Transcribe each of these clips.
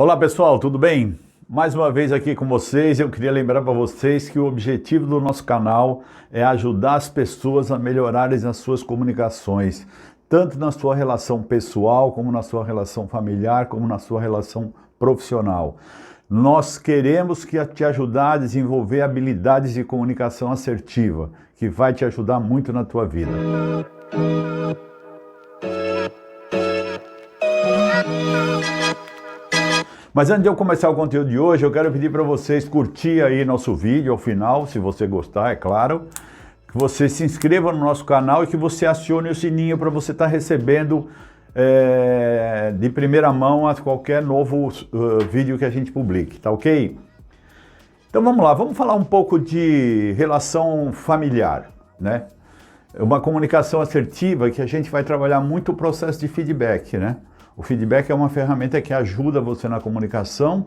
Olá pessoal, tudo bem? Mais uma vez aqui com vocês, eu queria lembrar para vocês que o objetivo do nosso canal é ajudar as pessoas a melhorarem as suas comunicações, tanto na sua relação pessoal, como na sua relação familiar, como na sua relação profissional. Nós queremos te ajudar a desenvolver habilidades de comunicação assertiva, que vai te ajudar muito na tua vida. Mas antes de eu começar o conteúdo de hoje, eu quero pedir para vocês curtir aí nosso vídeo ao final, se você gostar, é claro. Que você se inscreva no nosso canal e que você acione o sininho para você estar recebendo de primeira mão a qualquer novo vídeo que a gente publique, tá ok? Então vamos lá, vamos falar um pouco de relação familiar, né? Uma comunicação assertiva que a gente vai trabalhar muito o processo de feedback, né? O feedback é uma ferramenta que ajuda você na comunicação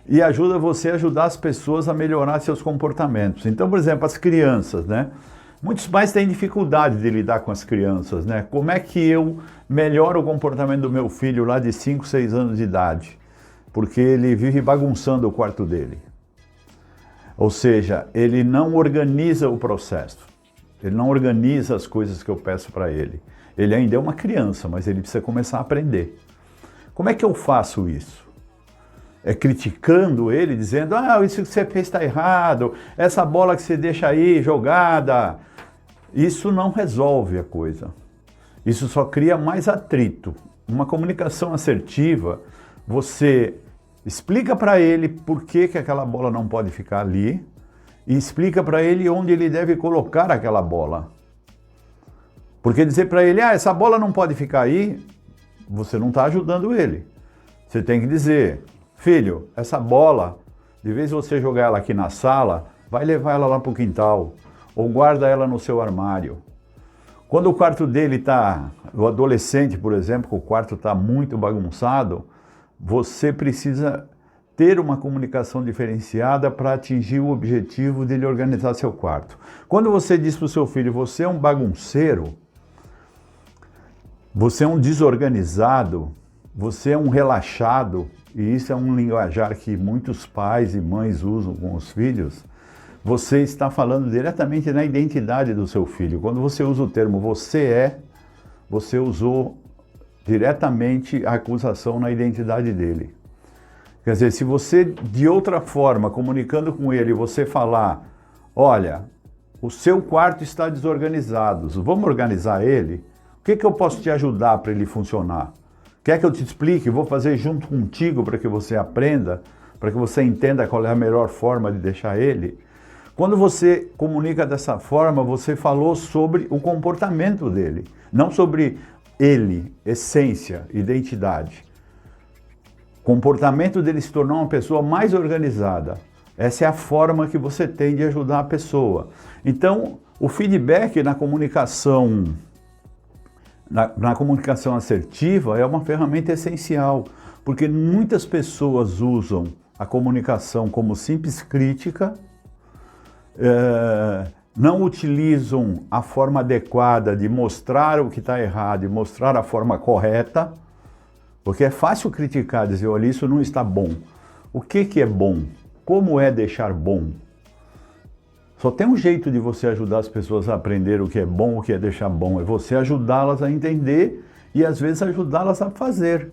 e ajuda você a ajudar as pessoas a melhorar seus comportamentos. Então, por exemplo, as crianças, né? Muitos pais têm dificuldade de lidar com as crianças, né? Como é que eu melhoro o comportamento do meu filho lá de 5, 6 anos de idade? Porque ele vive bagunçando o quarto dele. Ou seja, ele não organiza o processo. Ele não organiza as coisas que eu peço para ele. Ele ainda é uma criança, mas ele precisa começar a aprender. Como é que eu faço isso? É criticando ele, dizendo, isso que você fez está errado, essa bola que você deixa aí jogada. Isso não resolve a coisa. Isso só cria mais atrito. Uma comunicação assertiva, você explica para ele por que aquela bola não pode ficar ali e explica para ele onde ele deve colocar aquela bola. Porque dizer para ele, essa bola não pode ficar aí, você não está ajudando ele. Você tem que dizer, filho, essa bola, de vez você jogar ela aqui na sala, vai levar ela lá para o quintal, ou guarda ela no seu armário. Quando o quarto dele está, o adolescente, por exemplo, que o quarto está muito bagunçado, você precisa ter uma comunicação diferenciada para atingir o objetivo dele organizar seu quarto. Quando você diz para o seu filho, você é um bagunceiro, você é um desorganizado, você é um relaxado, e isso é um linguajar que muitos pais e mães usam com os filhos, você está falando diretamente na identidade do seu filho. Quando você usa o termo você usou diretamente a acusação na identidade dele. Quer dizer, se você, de outra forma, comunicando com ele, você falar, olha, o seu quarto está desorganizado, vamos organizar ele? O que eu posso te ajudar para ele funcionar? Quer que eu te explique? Vou fazer junto contigo para que você aprenda, para que você entenda qual é a melhor forma de deixar ele. Quando você comunica dessa forma, você falou sobre o comportamento dele, não sobre ele, essência, identidade. O comportamento dele se tornou uma pessoa mais organizada. Essa é a forma que você tem de ajudar a pessoa. Então, o feedback na comunicação assertiva é uma ferramenta essencial, porque muitas pessoas usam a comunicação como simples crítica, não utilizam a forma adequada de mostrar o que está errado e mostrar a forma correta, porque é fácil criticar, dizer, olha, isso não está bom. O que é bom? Como é deixar bom? Só tem um jeito de você ajudar as pessoas a aprender o que é bom, o que é deixar bom. É você ajudá-las a entender e, às vezes, ajudá-las a fazer.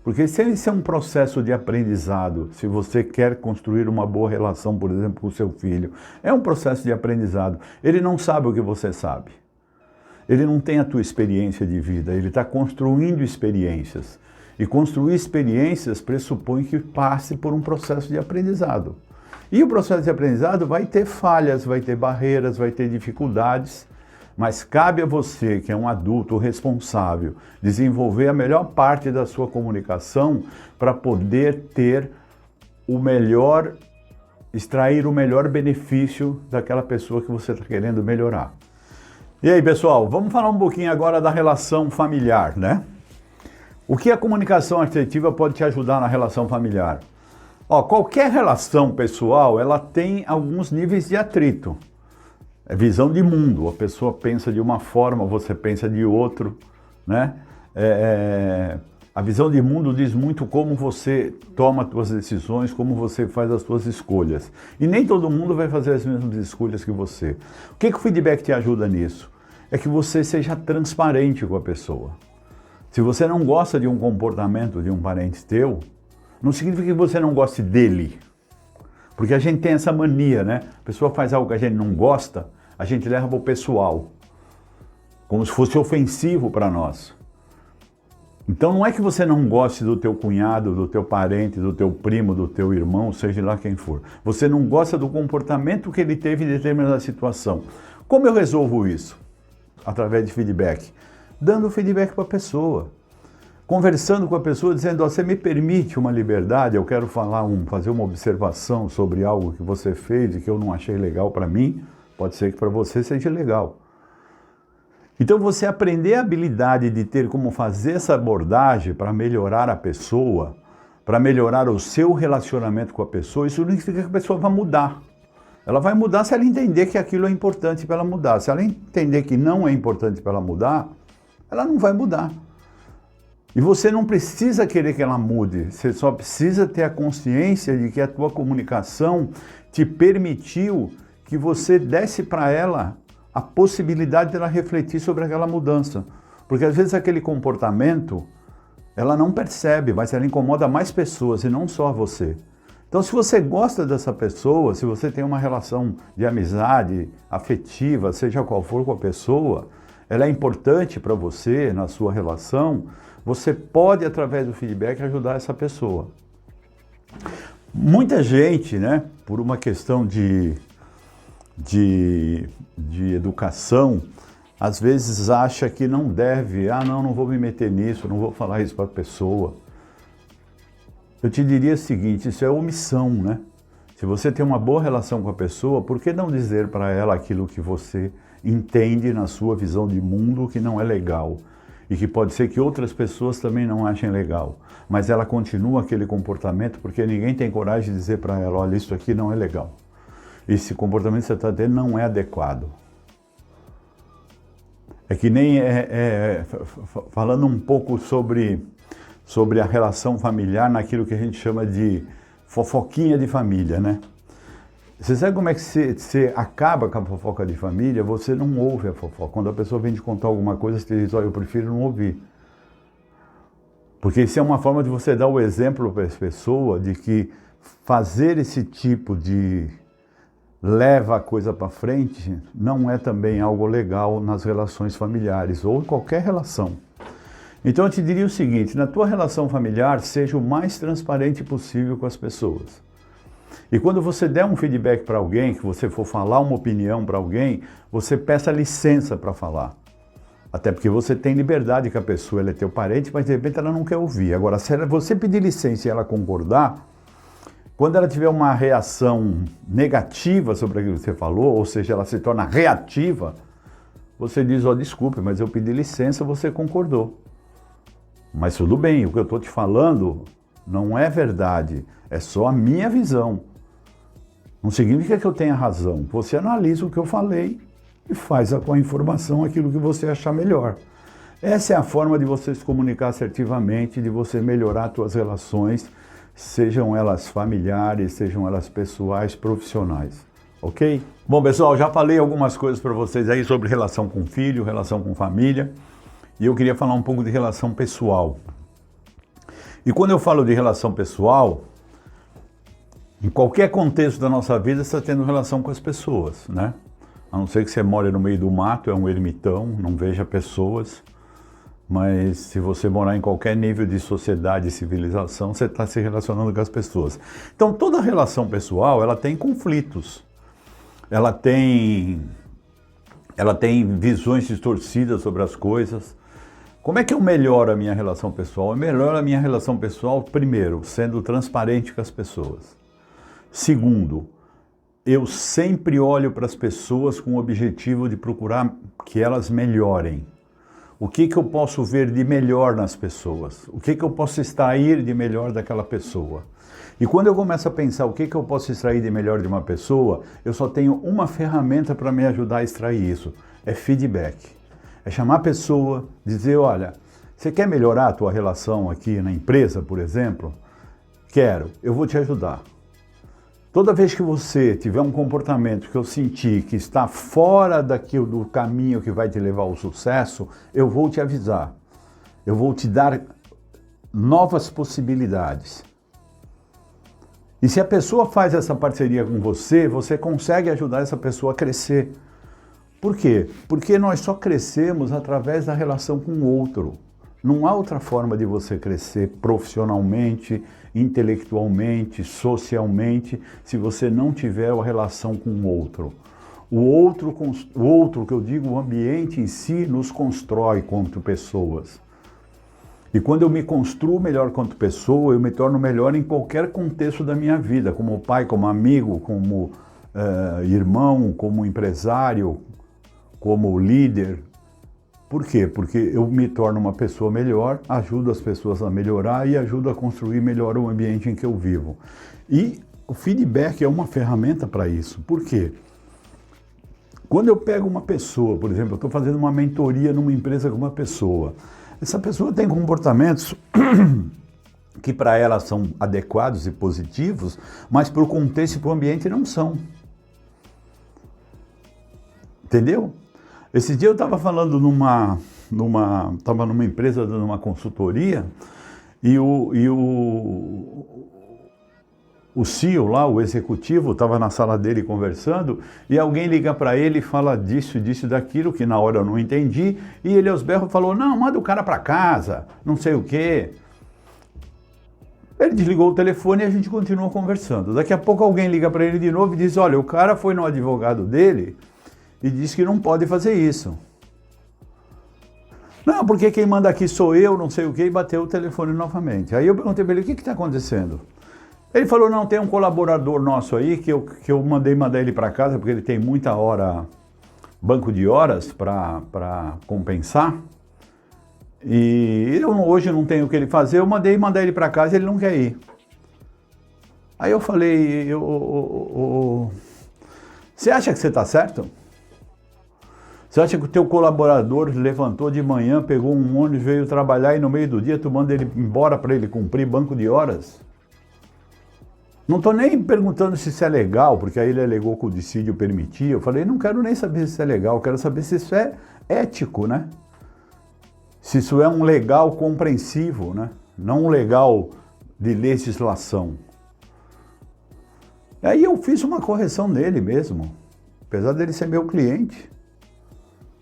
Porque se esse é um processo de aprendizado, se você quer construir uma boa relação, por exemplo, com o seu filho, é um processo de aprendizado. Ele não sabe o que você sabe. Ele não tem a tua experiência de vida, ele está construindo experiências. E construir experiências pressupõe que passe por um processo de aprendizado. E o processo de aprendizado vai ter falhas, vai ter barreiras, vai ter dificuldades, mas cabe a você, que é um adulto responsável, desenvolver a melhor parte da sua comunicação para poder ter o melhor, extrair o melhor benefício daquela pessoa que você está querendo melhorar. E aí, pessoal, vamos falar um pouquinho agora da relação familiar, né? O que a comunicação assertiva pode te ajudar na relação familiar? Qualquer relação pessoal, ela tem alguns níveis de atrito. É visão de mundo, a pessoa pensa de uma forma, você pensa de outro, né? A visão de mundo diz muito como você toma as suas decisões, como você faz as suas escolhas. E nem todo mundo vai fazer as mesmas escolhas que você. O que o feedback te ajuda nisso? É que você seja transparente com a pessoa. Se você não gosta de um comportamento de um parente teu, não significa que você não goste dele. Porque a gente tem essa mania, né? A pessoa faz algo que a gente não gosta, a gente leva para o pessoal. Como se fosse ofensivo para nós. Então não é que você não goste do teu cunhado, do teu parente, do teu primo, do teu irmão, seja lá quem for. Você não gosta do comportamento que ele teve em determinada situação. Como eu resolvo isso? Através de feedback. Dando feedback para a pessoa. Conversando com a pessoa, dizendo, você me permite uma liberdade, eu quero fazer uma observação sobre algo que você fez e que eu não achei legal para mim, pode ser que para você seja legal. Então você aprender a habilidade de ter como fazer essa abordagem para melhorar a pessoa, para melhorar o seu relacionamento com a pessoa, isso não significa que a pessoa vai mudar. Ela vai mudar se ela entender que aquilo é importante para ela mudar. Se ela entender que não é importante para ela mudar, ela não vai mudar. E você não precisa querer que ela mude, você só precisa ter a consciência de que a tua comunicação te permitiu que você desse para ela a possibilidade de ela refletir sobre aquela mudança. Porque às vezes aquele comportamento, ela não percebe, mas ela incomoda mais pessoas e não só você. Então se você gosta dessa pessoa, se você tem uma relação de amizade, afetiva, seja qual for com a pessoa, ela é importante para você na sua relação, você pode, através do feedback, ajudar essa pessoa. Muita gente, né, por uma questão de educação, às vezes acha que não deve, não vou me meter nisso, não vou falar isso para a pessoa. Eu te diria o seguinte, isso é omissão, né? Se você tem uma boa relação com a pessoa, por que não dizer para ela aquilo que você entende na sua visão de mundo que não é legal? E que pode ser que outras pessoas também não achem legal. Mas ela continua aquele comportamento porque ninguém tem coragem de dizer para ela, olha, isso aqui não é legal. Esse comportamento que você está tendo não é adequado. É que nem falando um pouco sobre a relação familiar naquilo que a gente chama de fofoquinha de família, né? Você sabe como é que você acaba com a fofoca de família? Você não ouve a fofoca. Quando a pessoa vem te contar alguma coisa, você diz, olha, eu prefiro não ouvir. Porque isso é uma forma de você dar o exemplo para essa pessoa de que fazer esse tipo de leva a coisa para frente não é também algo legal nas relações familiares ou em qualquer relação. Então eu te diria o seguinte, na tua relação familiar, seja o mais transparente possível com as pessoas. E quando você der um feedback para alguém, que você for falar uma opinião para alguém, você peça licença para falar. Até porque você tem liberdade com a pessoa, ela é teu parente, mas de repente ela não quer ouvir. Agora, se você pedir licença e ela concordar, quando ela tiver uma reação negativa sobre aquilo que você falou, ou seja, ela se torna reativa, você diz, desculpe, mas eu pedi licença, você concordou. Mas tudo bem, o que eu estou te falando não é verdade, é só a minha visão. Não significa que eu tenha razão. Você analisa o que eu falei e faz com a informação aquilo que você achar melhor. Essa é a forma de você se comunicar assertivamente, de você melhorar as suas relações, sejam elas familiares, sejam elas pessoais, profissionais. Ok? Bom, pessoal, já falei algumas coisas para vocês aí sobre relação com filho, relação com família, e eu queria falar um pouco de relação pessoal. E quando eu falo de relação pessoal, em qualquer contexto da nossa vida, você está tendo relação com as pessoas, né? A não ser que você mora no meio do mato, é um ermitão, não veja pessoas. Mas se você morar em qualquer nível de sociedade e civilização, você está se relacionando com as pessoas. Então, toda relação pessoal, ela tem conflitos. Ela tem visões distorcidas sobre as coisas. Como é que eu melhoro a minha relação pessoal? Eu melhoro a minha relação pessoal, primeiro, sendo transparente com as pessoas. Segundo, eu sempre olho para as pessoas com o objetivo de procurar que elas melhorem. O que eu posso ver de melhor nas pessoas? O que eu posso extrair de melhor daquela pessoa? E quando eu começo a pensar o que eu posso extrair de melhor de uma pessoa, eu só tenho uma ferramenta para me ajudar a extrair isso. É feedback. É chamar a pessoa, dizer, olha, Você quer melhorar a tua relação aqui na empresa, por exemplo? Quero, eu vou te ajudar. Toda vez que você tiver um comportamento que eu sentir que está fora do caminho que vai te levar ao sucesso, eu vou te avisar. Eu vou te dar novas possibilidades. E se a pessoa faz essa parceria com você, você consegue ajudar essa pessoa a crescer. Por quê? Porque nós só crescemos através da relação com o outro. Não há outra forma de você crescer profissionalmente, intelectualmente, socialmente, se você não tiver uma relação com o outro. O outro, que eu digo, o ambiente em si, nos constrói quanto pessoas. E quando eu me construo melhor quanto pessoa, eu me torno melhor em qualquer contexto da minha vida, como pai, como amigo, como irmão, como empresário, como líder. Por quê? Porque eu me torno uma pessoa melhor, ajudo as pessoas a melhorar e ajudo a construir melhor o ambiente em que eu vivo. E o feedback é uma ferramenta para isso. Por quê? Quando eu pego uma pessoa, por exemplo, eu estou fazendo uma mentoria numa empresa com uma pessoa, essa pessoa tem comportamentos que para ela são adequados e positivos, mas para o contexto e para o ambiente não são. Entendeu? Esse dia eu estava falando estava numa empresa dando uma consultoria e o CEO lá, o executivo, estava na sala dele conversando e alguém liga para ele e fala disso, disso e daquilo, que na hora eu não entendi, e ele aos berros falou, não, manda o cara para casa, não sei o quê. Ele desligou o telefone e a gente continuou conversando. Daqui a pouco alguém liga para ele de novo e diz, olha, o cara foi no advogado dele e disse que não pode fazer isso. Não, porque quem manda aqui sou eu, não sei o quê, e bateu o telefone novamente. Aí eu perguntei para ele, o que está acontecendo? Ele falou, não, tem um colaborador nosso aí que eu mandar ele para casa, porque ele tem muita hora, banco de horas para compensar. E hoje não tenho o que ele fazer, eu mandar ele para casa e ele não quer ir. Aí eu falei, você acha que você está certo? Você acha que o teu colaborador levantou de manhã, pegou um ônibus, veio trabalhar e no meio do dia tu manda ele embora para ele cumprir banco de horas? Não estou nem perguntando se isso é legal, porque aí ele alegou que o dissídio permitia. Eu falei, não quero nem saber se isso é legal, eu quero saber se isso é ético, né? Se isso é um legal compreensivo, né? Não um legal de legislação. Aí eu fiz uma correção nele mesmo, apesar dele ser meu cliente,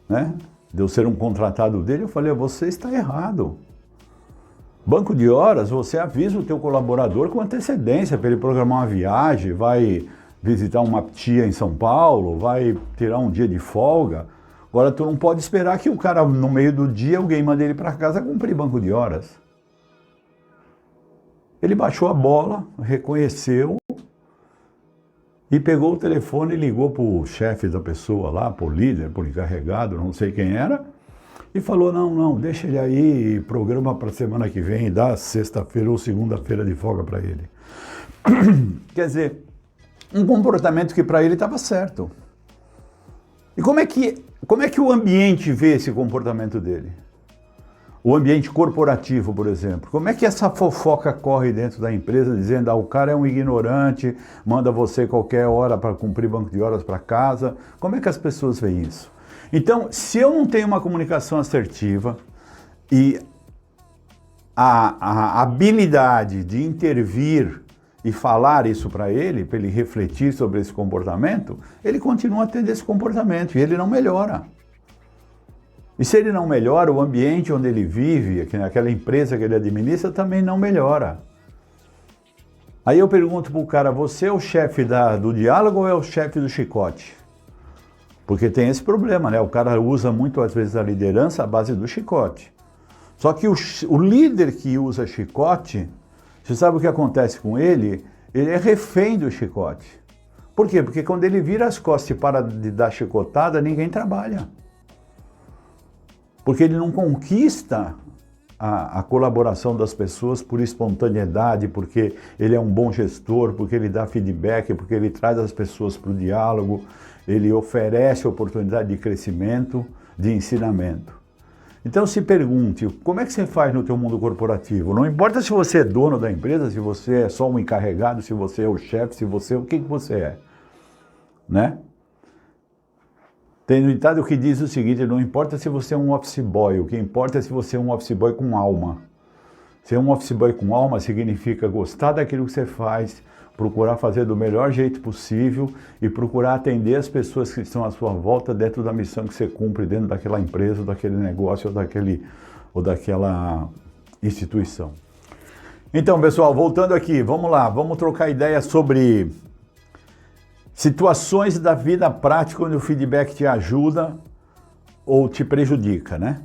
né? De eu ser um contratado dele, eu falei, você está errado. Banco de horas, você avisa o teu colaborador com antecedência para ele programar uma viagem, vai visitar uma tia em São Paulo, vai tirar um dia de folga. Agora, tu não pode esperar que o cara, no meio do dia, alguém mande ele para casa cumprir banco de horas. Ele baixou a bola, reconheceu e pegou o telefone e ligou para o chefe da pessoa lá, para o líder, para o encarregado, não sei quem era, e falou, não, deixa ele aí, programa para a semana que vem, dá sexta-feira ou segunda-feira de folga para ele. Quer dizer, um comportamento que para ele estava certo. E como é que o ambiente vê esse comportamento dele? O ambiente corporativo, por exemplo. Como é que essa fofoca corre dentro da empresa, dizendo, o cara é um ignorante, manda você qualquer hora para cumprir banco de horas para casa. Como é que as pessoas veem isso? Então, se eu não tenho uma comunicação assertiva e a habilidade de intervir e falar isso para ele refletir sobre esse comportamento, ele continua tendo esse comportamento e ele não melhora. E se ele não melhora, o ambiente onde ele vive, aquela empresa que ele administra, também não melhora. Aí eu pergunto para o cara, você é o chefe do diálogo ou é o chefe do chicote? Porque tem esse problema, né? O cara usa muito, às vezes, a liderança à base do chicote. Só que o líder que usa chicote, você sabe o que acontece com ele? Ele é refém do chicote. Por quê? Porque quando ele vira as costas e para de dar chicotada, ninguém trabalha. Porque ele não conquista a colaboração das pessoas por espontaneidade, porque ele é um bom gestor, porque ele dá feedback, porque ele traz as pessoas para o diálogo, ele oferece oportunidade de crescimento, de ensinamento. Então se pergunte, como é que você faz no teu mundo corporativo? Não importa se você é dono da empresa, se você é só um encarregado, se você é o chefe, se você é o que você é, né? Tem um ditado que diz o seguinte, não importa se você é um office boy, o que importa é se você é um office boy com alma. Ser um office boy com alma significa gostar daquilo que você faz, procurar fazer do melhor jeito possível e procurar atender as pessoas que estão à sua volta dentro da missão que você cumpre dentro daquela empresa, ou daquele negócio, ou daquela instituição. Então, pessoal, voltando aqui, vamos lá, vamos trocar ideia sobre situações da vida prática onde o feedback te ajuda ou te prejudica, né?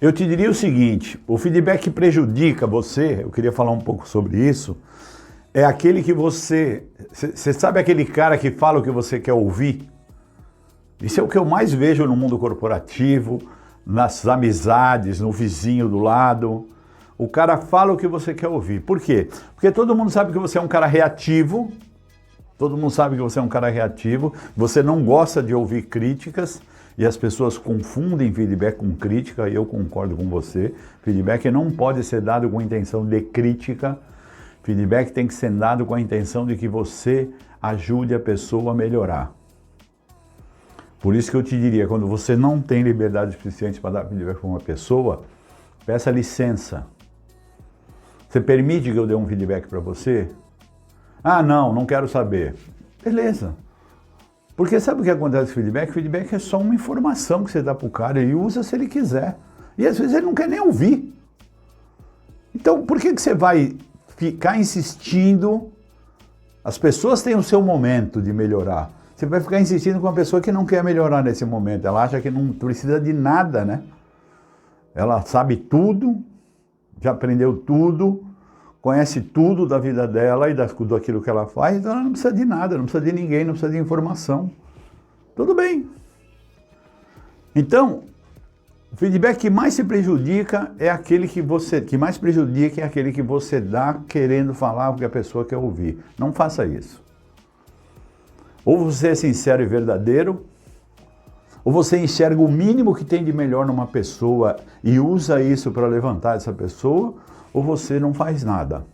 Eu te diria o seguinte, o feedback que prejudica você, eu queria falar um pouco sobre isso, é aquele que você sabe aquele cara que fala o que você quer ouvir? Isso é o que eu mais vejo no mundo corporativo, nas amizades, no vizinho do lado. O cara fala o que você quer ouvir. Por quê? Porque todo mundo sabe que você é um cara reativo, todo mundo sabe que você é um cara reativo, você não gosta de ouvir críticas, e as pessoas confundem feedback com crítica, e eu concordo com você. Feedback não pode ser dado com intenção de crítica, feedback tem que ser dado com a intenção de que você ajude a pessoa a melhorar. Por isso que eu te diria, quando você não tem liberdade suficiente para dar feedback para uma pessoa, peça licença. Você permite que eu dê um feedback para você? Ah, não quero saber. Beleza. Porque sabe o que acontece com o feedback? O feedback é só uma informação que você dá para o cara, ele usa se ele quiser. E às vezes ele não quer nem ouvir. Então, por que você vai ficar insistindo? As pessoas têm o seu momento de melhorar. Você vai ficar insistindo com uma pessoa que não quer melhorar nesse momento. Ela acha que não precisa de nada, né? Ela sabe tudo, já aprendeu tudo, conhece tudo da vida dela e daquilo que ela faz, então ela não precisa de nada, não precisa de ninguém, não precisa de informação. Tudo bem. Então, o feedback que mais se prejudica é aquele que você dá querendo falar o que a pessoa quer ouvir. Não faça isso. Ou você é sincero e verdadeiro, ou você enxerga o mínimo que tem de melhor numa pessoa e usa isso para levantar essa pessoa, ou você não faz nada,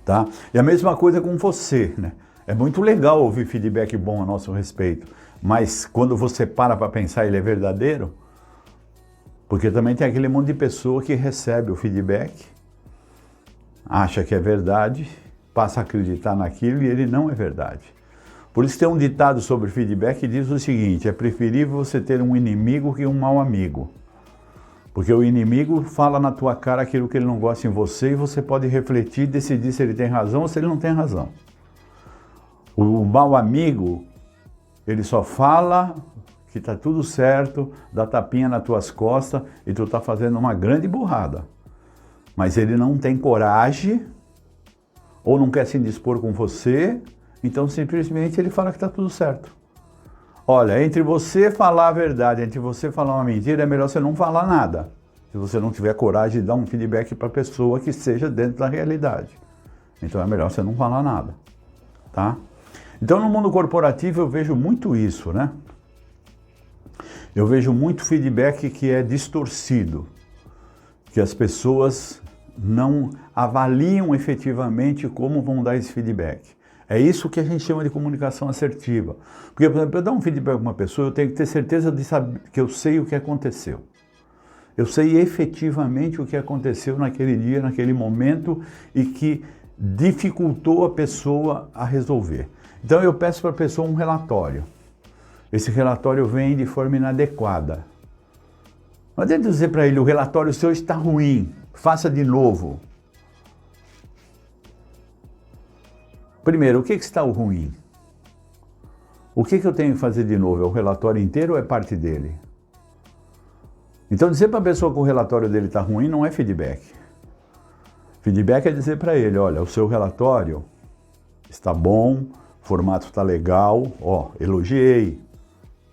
tá? E a mesma coisa com você, né? É muito legal ouvir feedback bom a nosso respeito, mas quando você para pensar ele é verdadeiro, porque também tem aquele monte de pessoa que recebe o feedback, acha que é verdade, passa a acreditar naquilo e ele não é verdade. Por isso tem um ditado sobre feedback que diz o seguinte, é preferível você ter um inimigo que um mau amigo. Porque o inimigo fala na tua cara aquilo que ele não gosta em você e você pode refletir e decidir se ele tem razão ou se ele não tem razão. O mau amigo, ele só fala que está tudo certo, dá tapinha nas tuas costas e tu está fazendo uma grande burrada. Mas ele não tem coragem ou não quer se indispor com você, então simplesmente ele fala que está tudo certo. Olha, entre você falar a verdade, entre você falar uma mentira, é melhor você não falar nada. Se você não tiver coragem de dar um feedback para a pessoa que seja dentro da realidade. Então é melhor você não falar nada, tá? Então no mundo corporativo eu vejo muito isso, né? Eu vejo muito feedback que é distorcido, que as pessoas não avaliam efetivamente como vão dar esse feedback. É isso que a gente chama de comunicação assertiva. Porque, por exemplo, para eu dar um feedback para uma pessoa, eu tenho que ter certeza de saber que eu sei o que aconteceu. Eu sei efetivamente o que aconteceu naquele dia, naquele momento e que dificultou a pessoa a resolver. Então eu peço para a pessoa um relatório. Esse relatório vem de forma inadequada. Não adianta dizer para ele, o relatório seu está ruim, faça de novo. Primeiro, o que está ruim? O que eu tenho que fazer de novo? É o relatório inteiro ou é parte dele? Então dizer para a pessoa que o relatório dele está ruim não é feedback. Feedback é dizer para ele, olha, o seu relatório está bom, o formato está legal, ó, elogiei,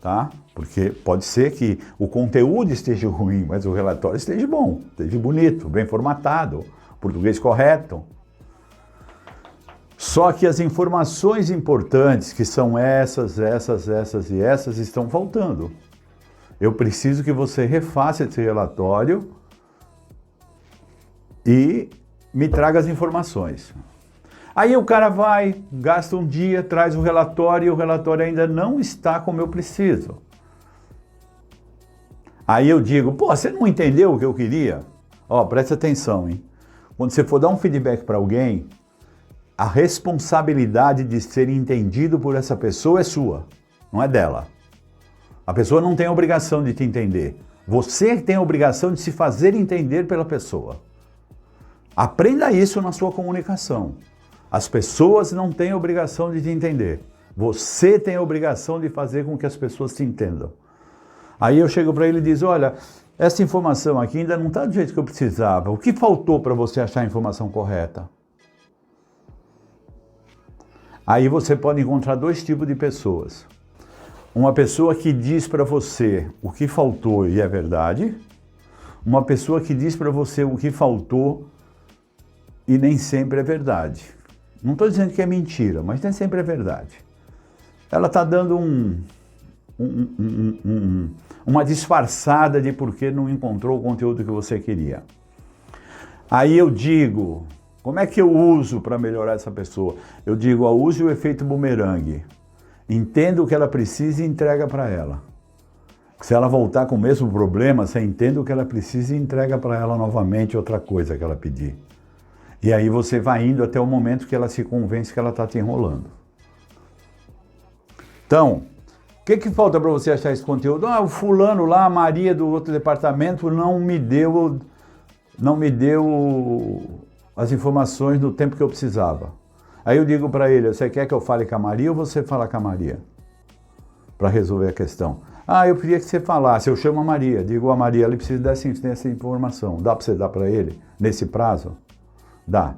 tá? Porque pode ser que o conteúdo esteja ruim, mas o relatório esteja bom, esteja bonito, bem formatado, português correto. Só que as informações importantes, que são essas e essas, estão faltando. Eu preciso que você refaça esse relatório e me traga as informações. Aí o cara vai, gasta um dia, traz o relatório e o relatório ainda não está como eu preciso. Aí eu digo, pô, você não entendeu o que eu queria? Ó, presta atenção, hein? Quando você for dar um feedback para alguém, a responsabilidade de ser entendido por essa pessoa é sua, não é dela. A pessoa não tem a obrigação de te entender. Você tem a obrigação de se fazer entender pela pessoa. Aprenda isso na sua comunicação. As pessoas não têm a obrigação de te entender. Você tem a obrigação de fazer com que as pessoas te entendam. Aí eu chego para ele e digo, olha, essa informação aqui ainda não está do jeito que eu precisava. O que faltou para você achar a informação correta? Aí você pode encontrar dois tipos de pessoas. Uma pessoa que diz para você o que faltou e é verdade. Uma pessoa que diz para você o que faltou e nem sempre é verdade. Não estou dizendo que é mentira, mas nem sempre é verdade. Ela está dando uma disfarçada de porque não encontrou o conteúdo que você queria. Aí eu digo, como é que eu uso para melhorar essa pessoa? Eu digo, use o efeito bumerangue. Entenda o que ela precisa e entrega para ela. Se ela voltar com o mesmo problema, você entende o que ela precisa e entrega para ela novamente outra coisa que ela pedir. E aí você vai indo até o momento que ela se convence que ela está te enrolando. Então, o que falta para você achar esse conteúdo? Ah, o fulano lá, a Maria do outro departamento não me deu as informações no tempo que eu precisava. Aí eu digo para ele, você quer que eu fale com a Maria ou você fala com a Maria? Para resolver a questão. Ah, eu queria que você falasse, eu chamo a Maria, digo a Maria, ele precisa dessa informação. Dá para você dar para ele nesse prazo? Dá.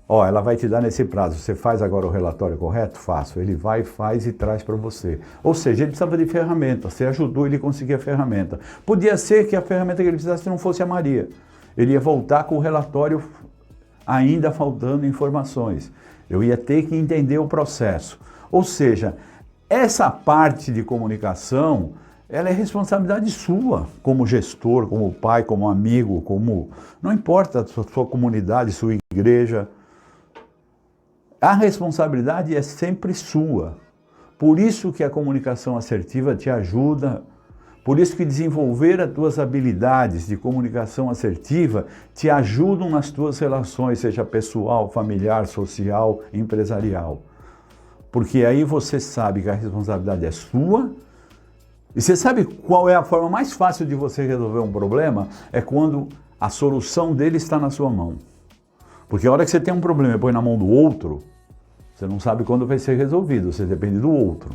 Ó, ela vai te dar nesse prazo. Você faz agora o relatório correto? Faço. Ele vai, faz e traz para você. Ou seja, ele precisava de ferramenta. Você ajudou ele a conseguir a ferramenta. Podia ser que a ferramenta que ele precisasse não fosse a Maria. Ele ia voltar com o relatório ainda faltando informações. Eu ia ter que entender o processo. Ou seja, essa parte de comunicação, ela é responsabilidade sua, como gestor, como pai, como amigo, como... Não importa a sua comunidade, sua igreja. A responsabilidade é sempre sua. Por isso que a comunicação assertiva te ajuda. Por isso que desenvolver as tuas habilidades de comunicação assertiva te ajudam nas tuas relações, seja pessoal, familiar, social, empresarial. Porque aí você sabe que a responsabilidade é sua. E você sabe qual é a forma mais fácil de você resolver um problema? É quando a solução dele está na sua mão. Porque a hora que você tem um problema e põe na mão do outro, você não sabe quando vai ser resolvido, você depende do outro.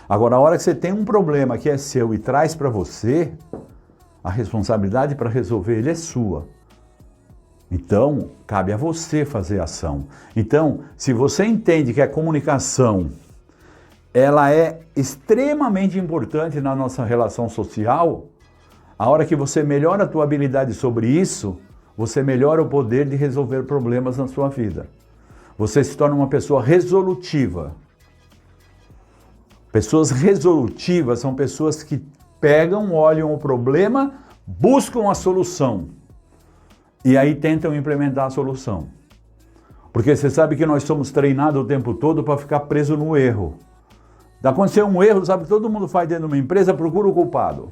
Agora, a hora que você tem um problema que é seu e traz para você, a responsabilidade para resolver ele é sua. Então, cabe a você fazer a ação. Então, se você entende que a comunicação ela é extremamente importante na nossa relação social, a hora que você melhora a tua habilidade sobre isso, você melhora o poder de resolver problemas na sua vida. Você se torna uma pessoa resolutiva. Pessoas resolutivas são pessoas que pegam, olham o problema, buscam a solução e aí tentam implementar a solução. Porque você sabe que nós somos treinados o tempo todo para ficar preso no erro. Aconteceu um erro, sabe que todo mundo faz dentro de uma empresa, procura o culpado.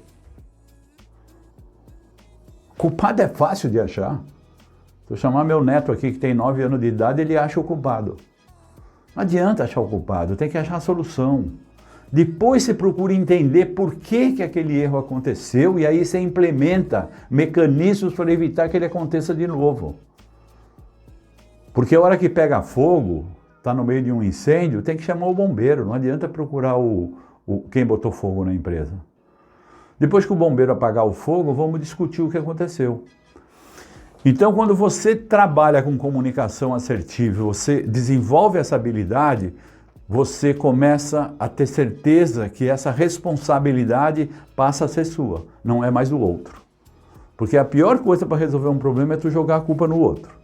Culpado é fácil de achar. Se eu chamar meu neto aqui que tem 9 anos de idade, ele acha o culpado. Não adianta achar o culpado, tem que achar a solução. Depois você procura entender por que aquele erro aconteceu e aí você implementa mecanismos para evitar que ele aconteça de novo. Porque a hora que pega fogo, está no meio de um incêndio, tem que chamar o bombeiro, não adianta procurar quem botou fogo na empresa. Depois que o bombeiro apagar o fogo, vamos discutir o que aconteceu. Então, quando você trabalha com comunicação assertiva, você desenvolve essa habilidade, você começa a ter certeza que essa responsabilidade passa a ser sua, não é mais do outro. Porque a pior coisa para resolver um problema é tu jogar a culpa no outro.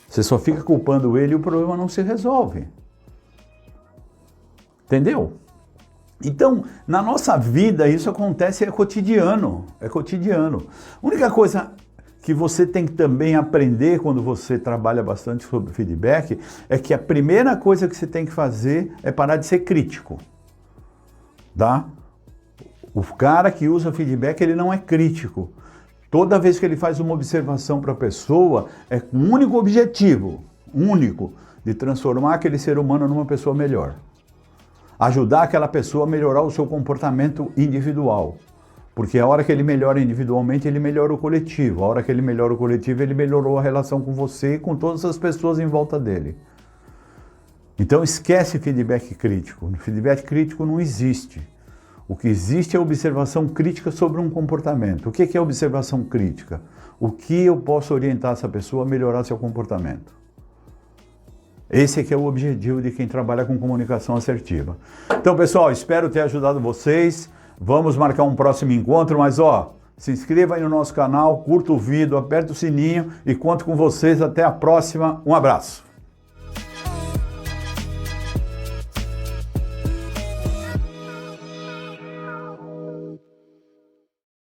Você só fica culpando ele e o problema não se resolve. Entendeu? Então, na nossa vida, isso acontece, é cotidiano, é cotidiano. A única coisa que você tem que também aprender quando você trabalha bastante sobre feedback é que a primeira coisa que você tem que fazer é parar de ser crítico, tá? O cara que usa feedback, ele não é crítico. Toda vez que ele faz uma observação para a pessoa, é com um único objetivo, único, de transformar aquele ser humano numa pessoa melhor. Ajudar aquela pessoa a melhorar o seu comportamento individual. Porque a hora que ele melhora individualmente, ele melhora o coletivo. A hora que ele melhora o coletivo, ele melhorou a relação com você e com todas as pessoas em volta dele. Então esquece feedback crítico. Feedback crítico não existe. O que existe é observação crítica sobre um comportamento. O que é observação crítica? O que eu posso orientar essa pessoa a melhorar seu comportamento? Esse aqui é o objetivo de quem trabalha com comunicação assertiva. Então, pessoal, espero ter ajudado vocês. Vamos marcar um próximo encontro, mas se inscreva aí no nosso canal, curta o vídeo, aperte o sininho e conto com vocês. Até a próxima. Um abraço.